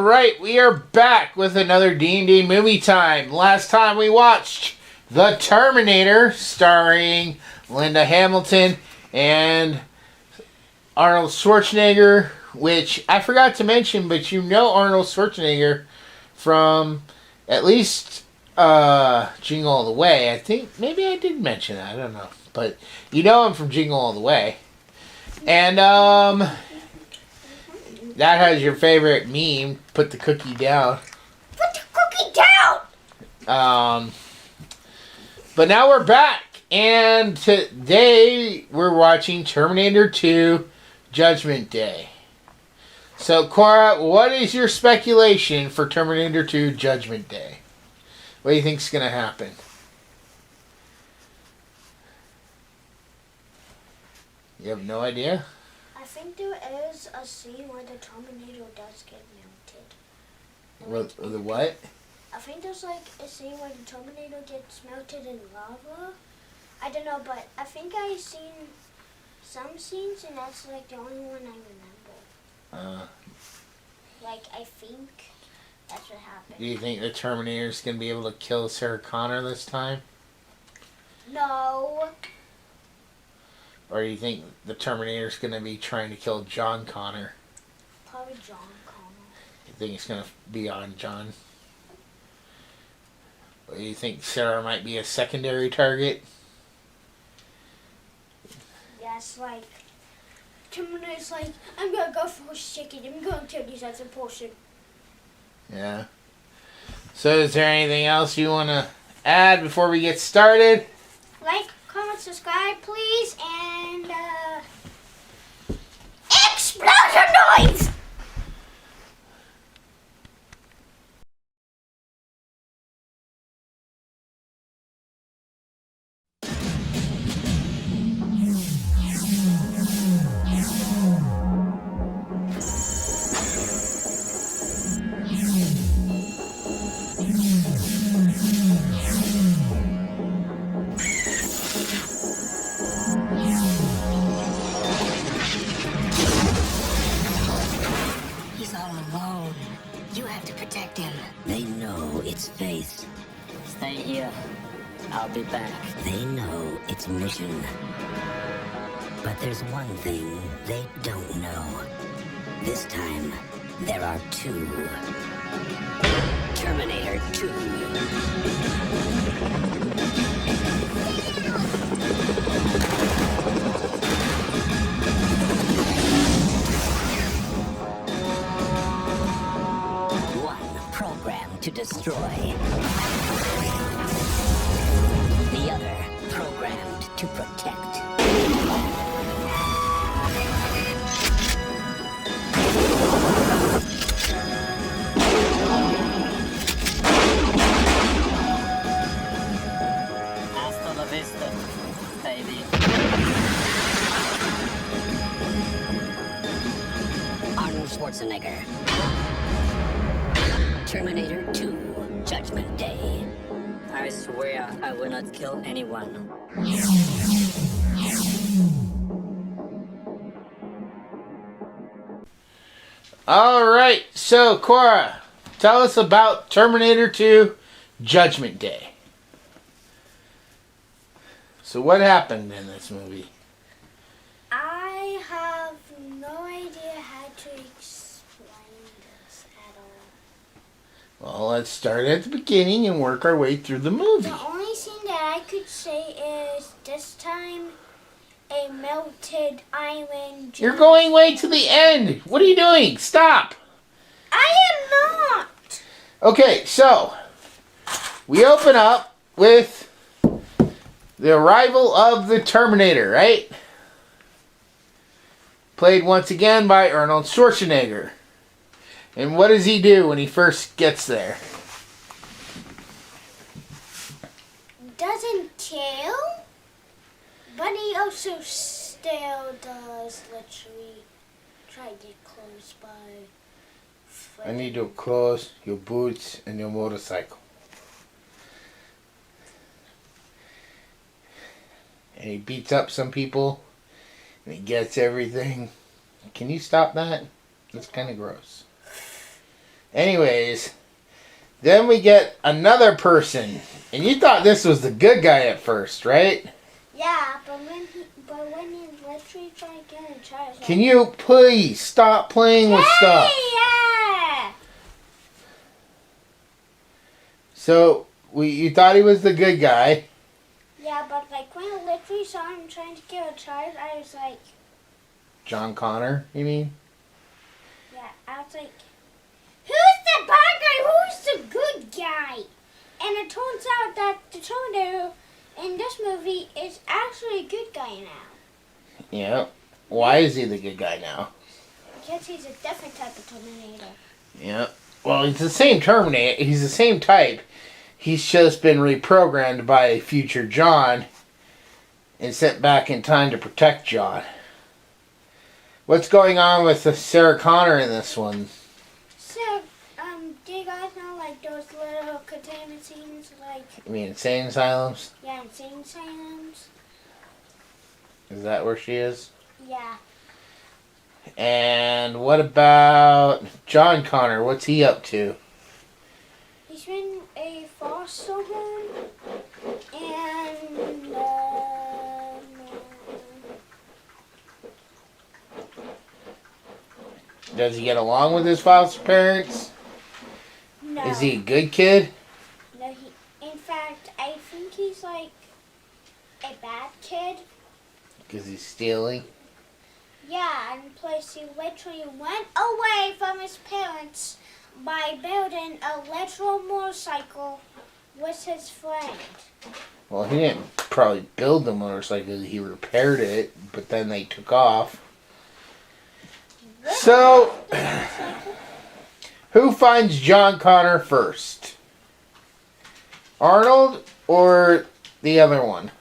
Alright, we are back with another D&D movie time. Last time we watched The Terminator, starring Linda Hamilton and Arnold Schwarzenegger, which I forgot to mention, but you know Arnold Schwarzenegger from at least Jingle All the Way. I think, maybe I did mention that, I don't know. But you know him from Jingle All the Way. And, that has your favorite meme, put the cookie down. Put the cookie down! But now we're back, and today we're watching Terminator 2 Judgment Day. So, Cora, what is your speculation for Terminator 2 Judgment Day? What do you think's going to happen? You have no idea? I think there is a scene where the Terminator does get melted. The what? I think there's like a scene where the Terminator gets melted in lava. I don't know, but I think I've seen some scenes, and that's like the only one I remember. Like, I think that's what happened. Do you think the Terminator's going to be able to kill Sarah Connor this time? No. Or do you think the Terminator's going to be trying to kill John Connor? Probably John Connor. You think it's going to be on John? Or do you think Sarah might be a secondary target? Yes, like, Terminator's like, I'm going to go for a chicken. I'm going to kill these as a portion. Yeah. So is there anything else you want to add before we get started? Like, comment, subscribe, please, and, explosion noise! They know it's faith. Stay here. I'll be back. They know it's mission. But there's one thing they don't know. This time, there are two. Terminator 2. To destroy. The other programmed to protect. Hasta la vista, baby. Arnold Schwarzenegger. Terminator 2, Judgment Day. I swear I will not kill anyone. Alright, so Cora, tell us about Terminator 2 Judgment Day. So what happened in this movie? I have no idea how to explain this at all. Well, let's start at the beginning and work our way through the movie. The only thing that I could say is this time a melted island. You're going way to the end. What are you doing? Stop. I am not. Okay, so we open up with the arrival of the Terminator, right? Played once again by Arnold Schwarzenegger. And what does he do when he first gets there? Doesn't kill, but he also still does literally try to get close by. I need your clothes, your boots, and your motorcycle. And he beats up some people, and he gets everything. Can you stop that? That's kind of gross. Anyways, then we get another person. And you thought this was the good guy at first, right? Yeah, but when he literally tried getting charged. Can you please stop playing with stuff? Yeah! So, you thought he was the good guy. Yeah, but like when I literally saw him trying to get a charge, I was like... John Connor, you mean? Yeah, I was like, who's the bad guy? Who's the good guy? And it turns out that the Terminator in this movie is actually a good guy now. Yeah. Why is he the good guy now? Because he's a different type of Terminator. Yeah. Well, he's the same Terminator. He's the same type. He's just been reprogrammed by a future John and sent back in time to protect John. What's going on with the Sarah Connor in this one? So, do you guys know like those little containment scenes, like? You mean insane asylums? Yeah, insane asylums. Is that where she is? Yeah. And what about John Connor? What's he up to? He's in a foster home, and Does he get along with his foster parents? no. Is he a good kid? No, in fact, I think he's like a bad kid. Because he's stealing? Yeah, and plus he literally went away from his parents by building a literal motorcycle with his friend. Well, he didn't probably build the motorcycle. He repaired it, but then they took off. So, who finds John Connor first? Arnold or the other one?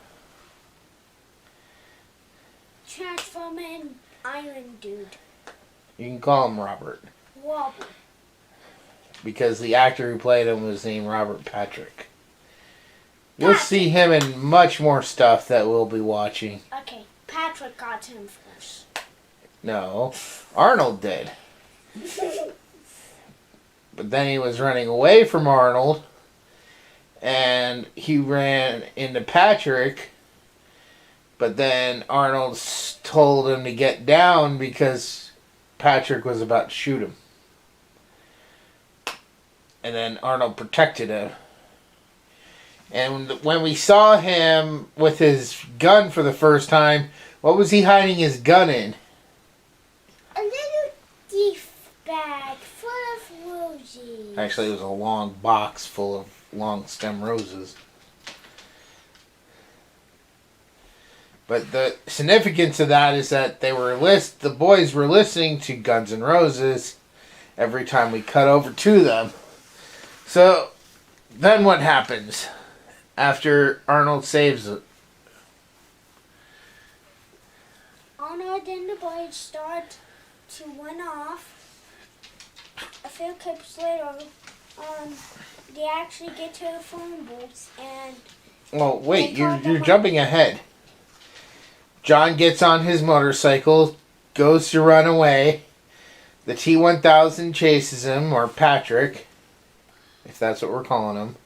Transforming Iron Dude. You can call him Robert. Wobble. Because the actor who played him was named Robert Patrick. You'll see him in much more stuff that we'll be watching. Okay, Patrick got him first. No, Arnold did. But then he was running away from Arnold, and he ran into Patrick, but then Arnold told him to get down because Patrick was about to shoot him. And then Arnold protected him. And when we saw him with his gun for the first time, what was he hiding his gun in? A little gift bag full of roses. Actually, it was a long box full of long stem roses. But the significance of that is that the boys were listening to Guns N' Roses every time we cut over to them. So, then what happens after Arnold saves it? Arnold and the boys start to run off. A few clips later, they actually get to the phone booth and... Well, wait, you're jumping ahead. John gets on his motorcycle, goes to run away. The T-1000 chases him, or Patrick, if that's what we're calling him.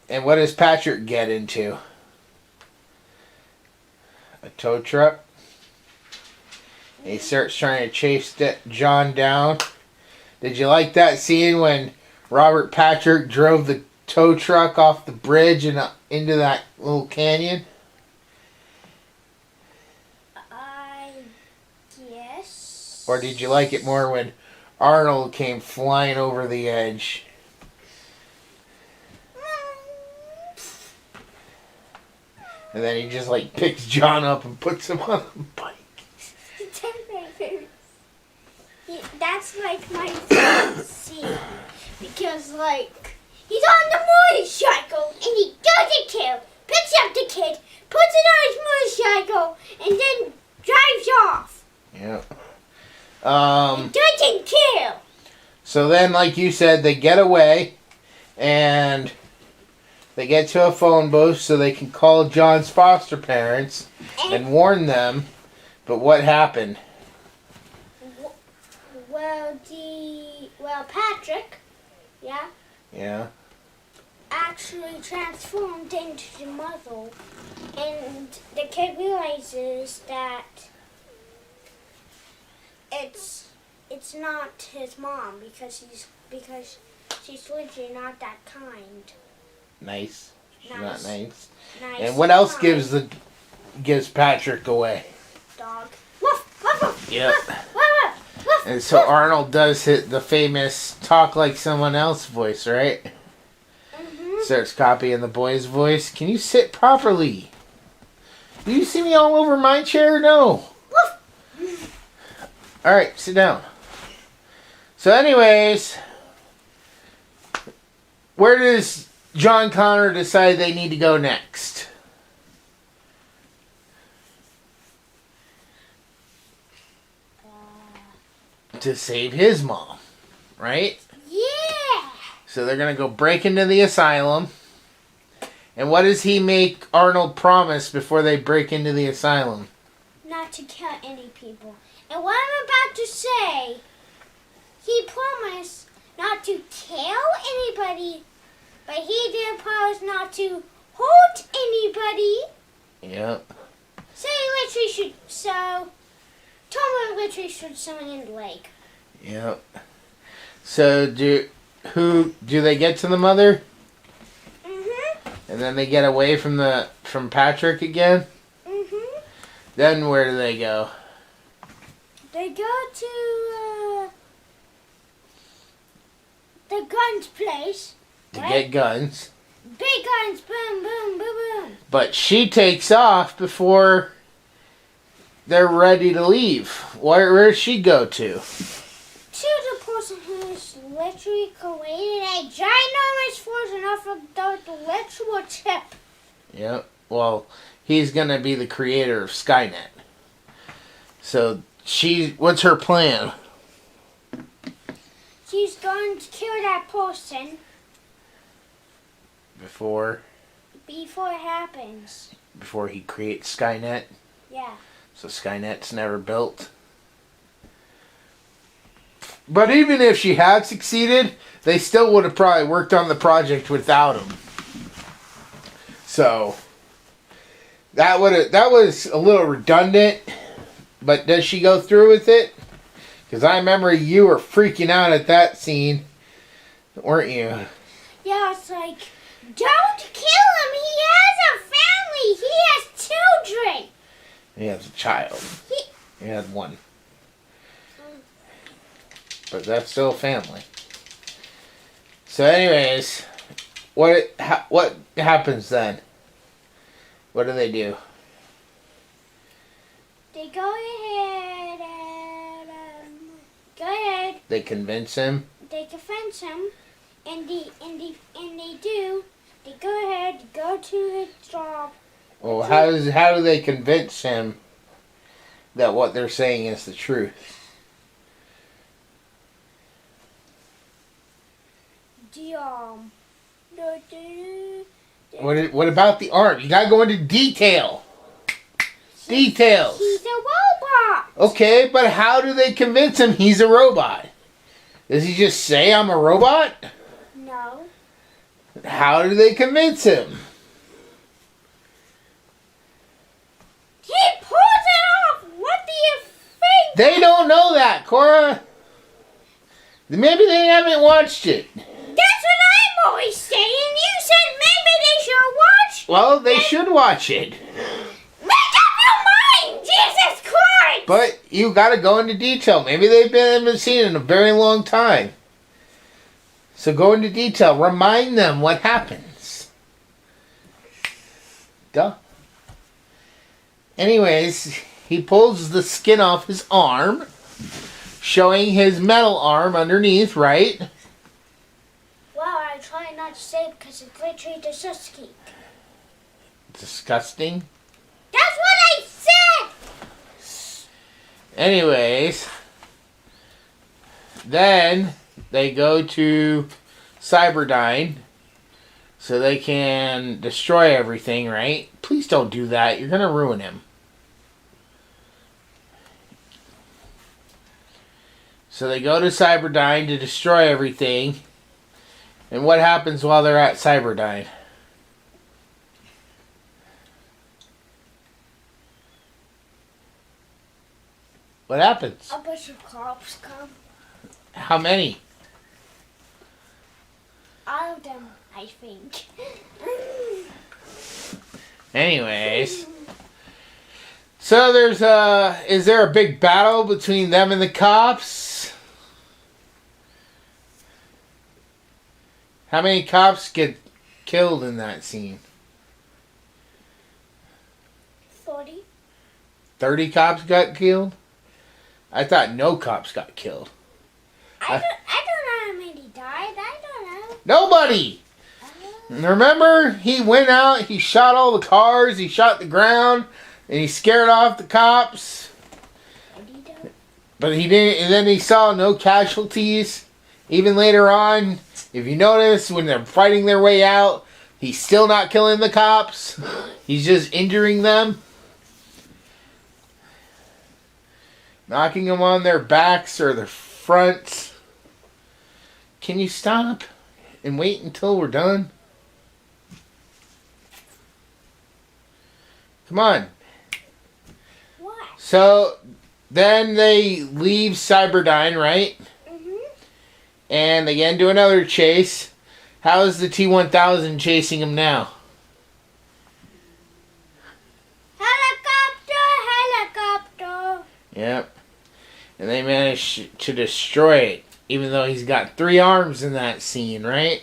And what does Patrick get into? A tow truck. He starts trying to chase John down. Did you like that scene when Robert Patrick drove the tow truck off the bridge and into that little canyon? I guess. Or did you like it more when Arnold came flying over the edge? And then he just like picks John up and puts him on the bike. That's like my favorite scene. Because like, he's on the motorcycle and he doesn't care. Picks up the kid, puts it on his motorcycle, and then drives off. Yeah. Doesn't care. So then, like you said, they get away and they get to a phone booth so they can call John's foster parents and warn them. But what happened? Well, the well, Patrick, yeah, Yeah. actually transformed into the mother, and the kid realizes that it's not his mom because she's literally not that kind. Nice. She's Nice. not nice. Nice. And what else kind. gives Patrick away? Dog? Woof, woof, woof, Yep. woof, woof, woof, woof, And so Arnold does hit the famous talk like someone else voice, right? Mhm. Starts copying the boy's voice. Can you sit properly? Do you see me all over my chair? No. Alright, sit down. So anyways, where does John Connor decide they need to go next? To save his mom, right? Yeah. So they're going to go break into the asylum. And what does he make Arnold promise before they break into the asylum? Not to kill any people. And what I'm about to say, he promised not to kill anybody, but he did promise not to hurt anybody. Yep. Tom literally shoot someone in the leg. Yep. So do they get to the mother? Mhm. And then they get away from Patrick again? Mhm. Then where do they go? They go to the guns place. To right? get guns. Big guns, boom, boom, boom, boom. But she takes off before they're ready to leave. Where does she go to? To the person who's literally created a ginormous version of the electrical chip. Yep. Well, he's gonna be the creator of Skynet. So what's her plan? She's going to kill that person Before before it happens. he creates Skynet. Yeah. So Skynet's never built. But even if she had succeeded, they still would have probably worked on the project without him. So that was a little redundant. But does she go through with it? Because I remember you were freaking out at that scene, weren't you? Yeah, it's like, don't kill him. He has a family. He has children. He has a child. He had one. But that's still a family. So anyways, what happens then? What do they do? They go ahead and go ahead. They convince him. They convince him, and they do. They go ahead, go to his job. Well, how do they convince him that what they're saying is the truth? What about the arm? You gotta go into detail. Details. He's a robot. Okay, but how do they convince him he's a robot? Does he just say I'm a robot? No. How do they convince him? He pulls it off. What do you think? They don't know that, Cora. Maybe they haven't watched it. That's what I'm always saying. You said maybe they should watch. Well, they should watch it. Make up your mind, Jesus Christ! But you gotta go into detail. Maybe haven't seen it in a very long time. So go into detail. Remind them what happens. Duh. Anyways, he pulls the skin off his arm, showing his metal arm underneath, right? Well, I try not to say it because it's literally disgusting. Disgusting. That's what I said! Anyways, then they go to Cyberdyne so they can destroy everything, right? Please don't do that. You're going to ruin him. So they go to Cyberdyne to destroy everything. And what happens while they're at Cyberdyne? What happens? A bunch of cops come. How many? All of them, I think. Anyways. So is there a big battle between them and the cops? How many cops get killed in that scene? 40. 30 cops got killed? I thought no cops got killed. I don't know how many died. I don't know. Nobody! Remember, he went out, he shot all the cars, he shot the ground, and he scared off the cops. But he didn't, and then he saw no casualties. Even later on, if you notice, when they're fighting their way out, he's still not killing the cops. He's just injuring them. Knocking them on their backs or their fronts. Can you stop and wait until we're done? Come on. What? So, then they leave Cyberdyne, right? Mm-hmm. And they get into another chase. How is the T-1000 chasing him now? Helicopter! Yep. And they manage to destroy it. Even though he's got 3 arms in that scene, right?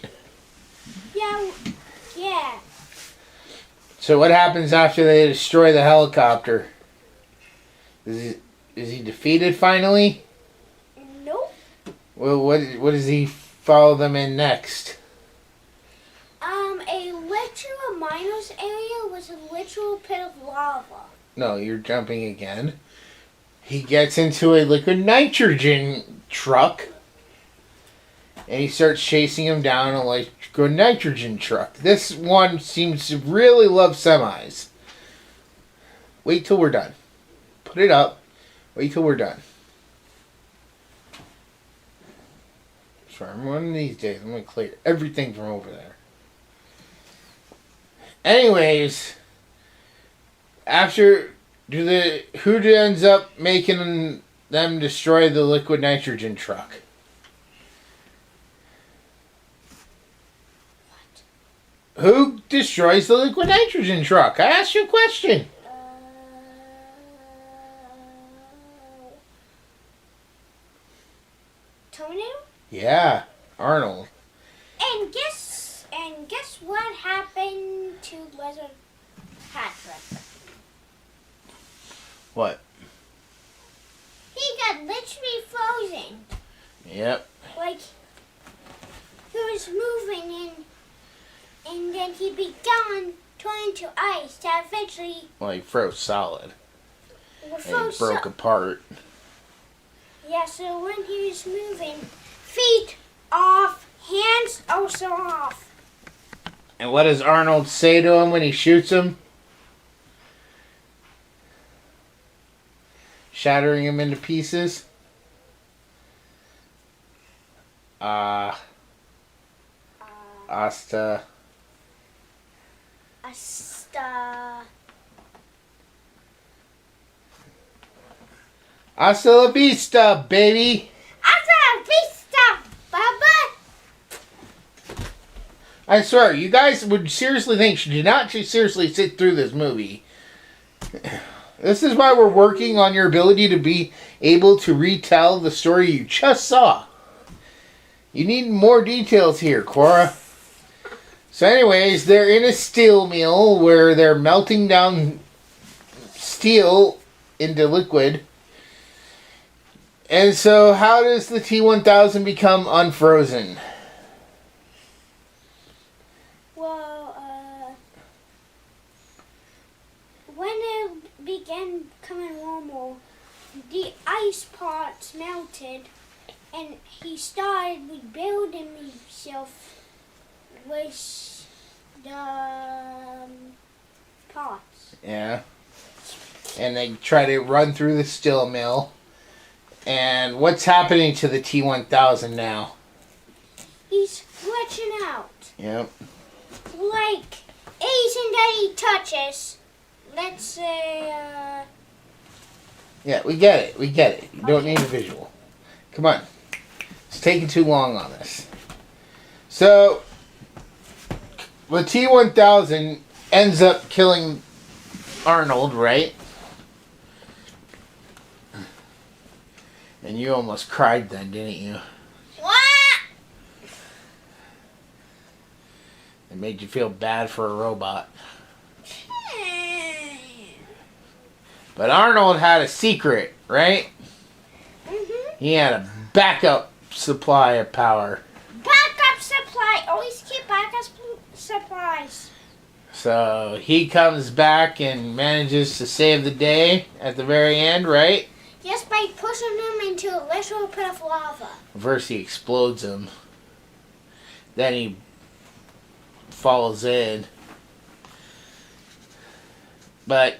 Yeah. So what happens after they destroy the helicopter? Is he defeated finally? Nope. Well, what does he follow them in next? A literal miner's area was a literal pit of lava. No, you're jumping again. He gets into a liquid nitrogen truck. And he starts chasing him down a liquid nitrogen truck. This one seems to really love semis. Wait till we're done. Put it up. Wait till we're done. Sorry, one of these days I'm going to clear everything from over there. Anyways, who ends up making them destroy the liquid nitrogen truck? Who destroys the liquid nitrogen truck? I asked you a question. Terminator? Yeah, Arnold. And guess what happened to Lizard Patrick? What? He got literally frozen. Yep. Like, he was moving and then he began turning to ice that eventually Well, he froze solid. And froze. he broke apart. Yeah, so when he was moving, feet off, hands also off. And what does Arnold say to him when he shoots him? Shattering him into pieces? Hasta la vista, baby! Hasta la vista, Baba! I swear, you guys would seriously think she did not seriously sit through this movie. This is why we're working on your ability to be able to retell the story you just saw. You need more details here, Cora. So anyways, they're in a steel mill where they're melting down steel into liquid. And so how does the T-1000 become unfrozen? Well, when it began becoming normal, the ice parts melted and he started rebuilding himself with the parts. Yeah. And they try to run through the steel mill. And what's happening to the T-1000 now? He's glitching out. Yep. Like, anything that he touches, let's say, Yeah, we get it. We get it. You don't need a visual. Come on. It's taking too long on this. So, the T-1000 ends up killing Arnold, right? And you almost cried then, didn't you? what? It made you feel bad for a robot. But Arnold had a secret, right? Mm-hmm. He had a backup supply of power. Backup supply. Always keep backup supplies. So he comes back and manages to save the day at the very end, right? Just by pushing him into a literal pit of lava. First he explodes him. Then he falls in. But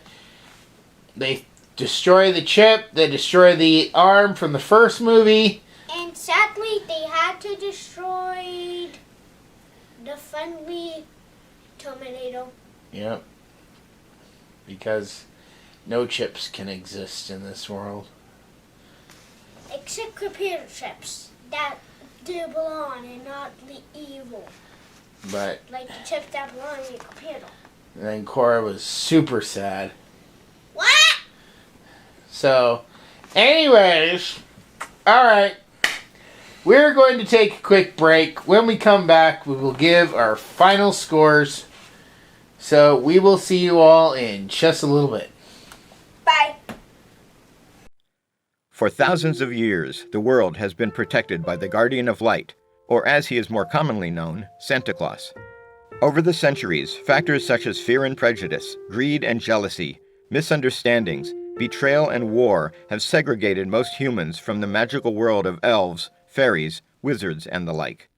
they destroy the chip. They destroy the arm from the first movie. And sadly, they had to destroy the friendly Terminator. Yep. Because no chips can exist in this world. Except computer chips that do belong and not the evil. But Like the chips that belong in your computer. then Cora was super sad. What? So, anyways, alright. We're going to take a quick break. When we come back, we will give our final scores. So, we will see you all in just a little bit. Bye. For thousands of years, the world has been protected by the Guardian of Light, or as he is more commonly known, Santa Claus. Over the centuries, factors such as fear and prejudice, greed and jealousy, misunderstandings, betrayal and war have segregated most humans from the magical world of elves, fairies, wizards, and the like.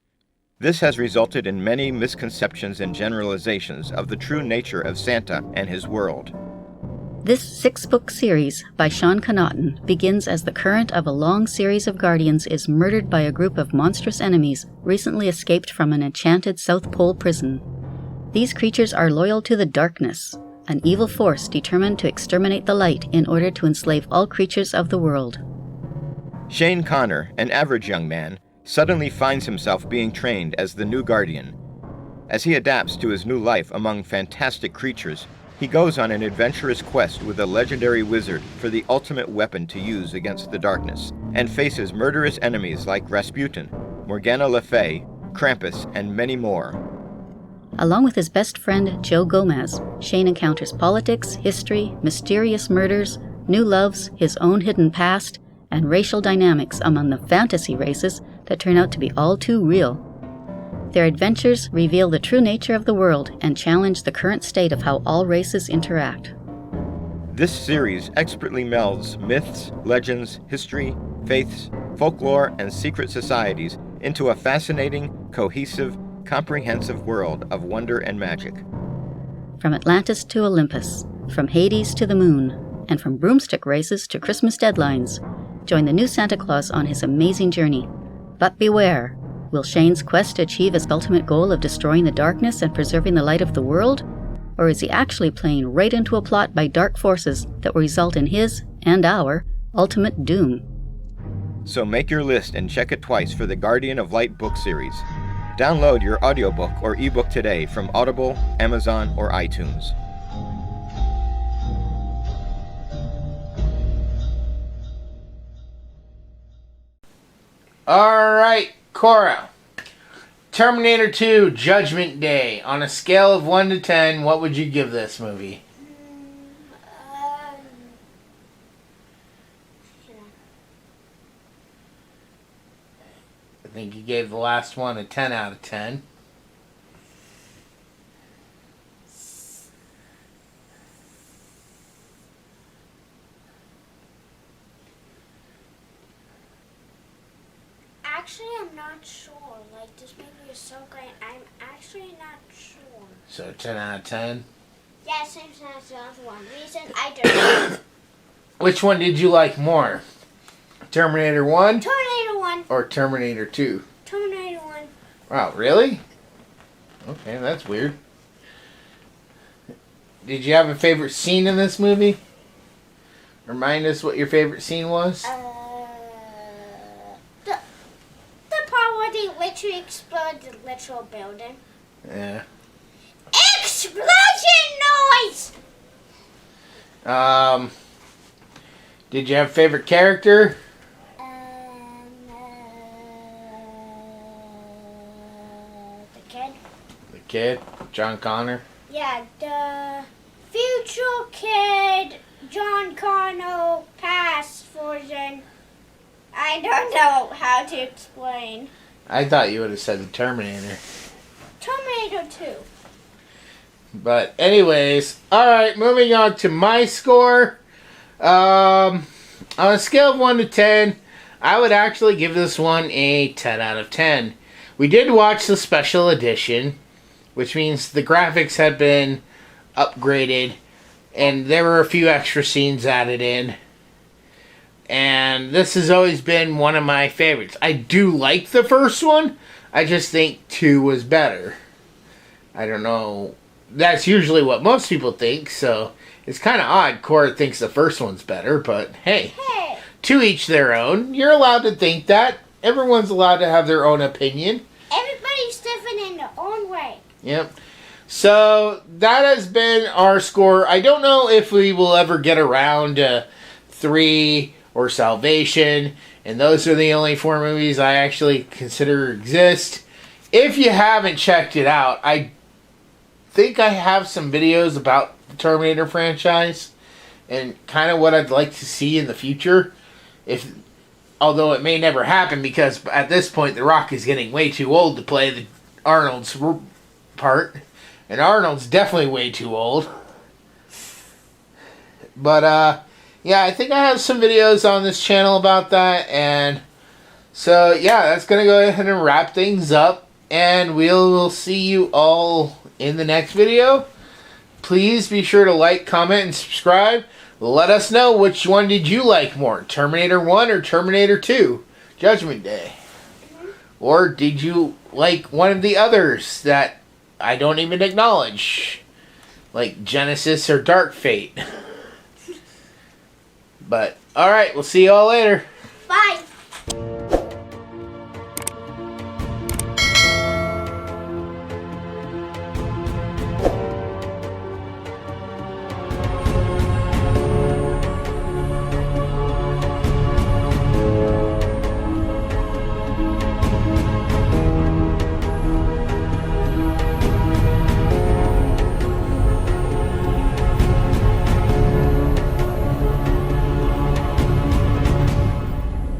This has resulted in many misconceptions and generalizations of the true nature of Santa and his world. This 6-book series by Sean Connaughton begins as the current of a long series of Guardians is murdered by a group of monstrous enemies recently escaped from an enchanted South Pole prison. These creatures are loyal to the darkness, an evil force determined to exterminate the light in order to enslave all creatures of the world. Shane Connor, an average young man, suddenly finds himself being trained as the new Guardian. As he adapts to his new life among fantastic creatures, he goes on an adventurous quest with a legendary wizard for the ultimate weapon to use against the darkness, and faces murderous enemies like Rasputin, Morgana Le Fay, Krampus, and many more. Along with his best friend Joe Gomez, Shane encounters politics, history, mysterious murders, new loves, his own hidden past, and racial dynamics among the fantasy races that turn out to be all too real. Their adventures reveal the true nature of the world and challenge the current state of how all races interact. This series expertly melds myths, legends, history, faiths, folklore, and secret societies into a fascinating, cohesive, comprehensive world of wonder and magic. From Atlantis to Olympus, from Hades to the moon, and from broomstick races to Christmas deadlines, join the new Santa Claus on his amazing journey. But beware! Will Shane's quest achieve his ultimate goal of destroying the darkness and preserving the light of the world? Or is he actually playing right into a plot by dark forces that will result in his, and our, ultimate doom? So make your list and check it twice for the Guardian of Light book series. Download your audiobook or ebook today from Audible, Amazon, or iTunes. Alright, Cora. Terminator 2 Judgment Day. On a scale of 1 to 10, what would you give this movie? I think you gave the last one a 10 out of 10. Actually, I'm not sure. Like, this movie is so great. I'm actually not sure. So 10 out of 10. Yeah, same as the other one. Reason I don't know. Which one did you like more? Terminator 1 Terminator 1. or Terminator 2? Terminator 1. Wow, really? Okay, that's weird. Did you have a favorite scene in this movie? Remind us what your favorite scene was. The part where they literally explode the literal building. Yeah. Explosion noise! Did you have a favorite character? The kid. The kid, John Connor. Yeah, the future kid, John Connor, past version. I don't know how to explain. I thought you would have said the Terminator. Terminator 2. But anyways, alright, moving on to my score. On a scale of 1 to 10, I would actually give this one a 10 out of 10. We did watch the special edition, which means the graphics had been upgraded, and there were a few extra scenes added in. And this has always been one of my favorites. I do like the first one, I just think 2 was better. I don't know. That's usually what most people think, so it's kind of odd Cora thinks the first one's better, but hey, to each their own. You're allowed to think that. Everyone's allowed to have their own opinion. Everybody's different in their own way. Yep. So that has been our score. I don't know if we will ever get around to 3 or Salvation, and those are the only 4 movies I actually consider exist. If you haven't checked it out, I think I have some videos about the Terminator franchise and kind of what I'd like to see in the future. Although it may never happen because at this point The Rock is getting way too old to play the Arnold's part, and Arnold's definitely way too old. But yeah, I think I have some videos on this channel about that, and so yeah, that's gonna go ahead and wrap things up, and we'll see you all in the next video. Please be sure to like, comment, and subscribe. Let us know which one did you like more, Terminator 1 or Terminator 2, Judgment Day. Or did you like one of the others that I don't even acknowledge, like Genesis or Dark Fate? But, alright, we'll see you all later. Bye.